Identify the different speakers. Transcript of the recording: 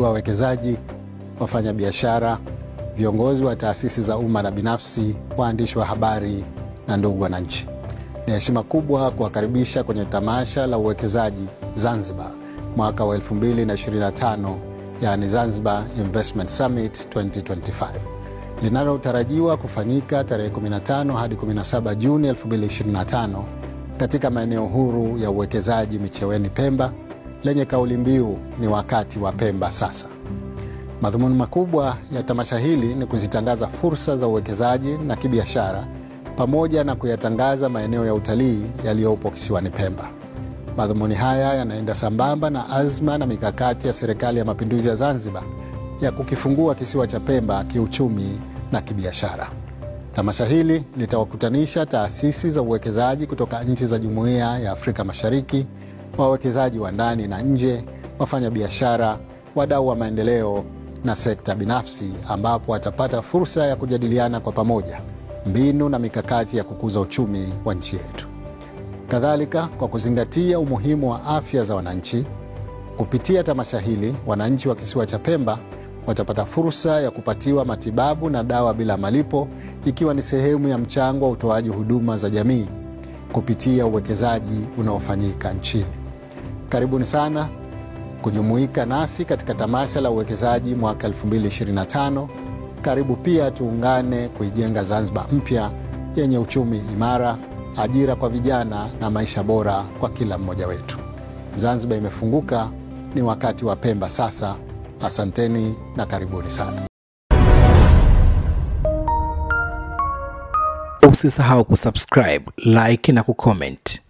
Speaker 1: wawekezaji, wafanyabiashara, viongozi wa taasisi za umma na binafsi, waandishi wa habari na ndugu wananchi. Ni heshima kubwa kuwakaribisha kwenye tamasha la uwekezaji Zanzibar mwaka wa 2025, yani Zanzibar Investment Summit 2025, linalotarajiwa kufanyika tarehe 15 hadi 17 Juni 2025 katika maeneo huru ya uwekezaji Micheweni Pemba, lenye kauli mbiu ni wakati wa Pemba sasa. Madhumuni makubwa ya tamasha hili ni kuzitangaza fursa za uwekezaji na kibiashara pamoja na kuyatangaza maeneo ya utalii yaliyopo kisiwani Pemba. Madhumuni haya yanaenda sambamba na azma na mikakati ya Serikali ya Mapinduzi ya Zanzibar ya kukifungua kisiwa cha Pemba kiuchumi na kibiashara. Tamasha hili litawakutanisha taasisi za uwekezaji kutoka nchi za Jumuiya ya Afrika Mashariki, wawekezaji wa ndani na nje, wafanyabiashara, wadau wa maendeleo na sekta binafsi, ambapo watapata fursa ya kujadiliana kwa pamoja mbinu na mikakati ya kukuza uchumi wa nchi yetu. Kadhalika, kwa kuzingatia umuhimu wa afya za wananchi, kupitia tamasha hili wananchi wa kisiwa cha Pemba watapata fursa ya kupatiwa matibabu na dawa bila malipo, ikiwa ni sehemu ya mchango wa utoaji huduma za jamii kupitia uwekezaji unaofanyika nchini. Karibuni sana kujumuika nasi katika tamasha la uwekezaji mwaka 2025. Karibu pia tuungane kuijenga Zanzibar mpya yenye uchumi imara, ajira kwa vijana na maisha bora kwa kila mmoja wetu. Zanzibar imefunguka, ni wakati wa Pemba sasa. Asanteni na karibuni sana.
Speaker 2: Usisahau kusubscribe, like na kucomment.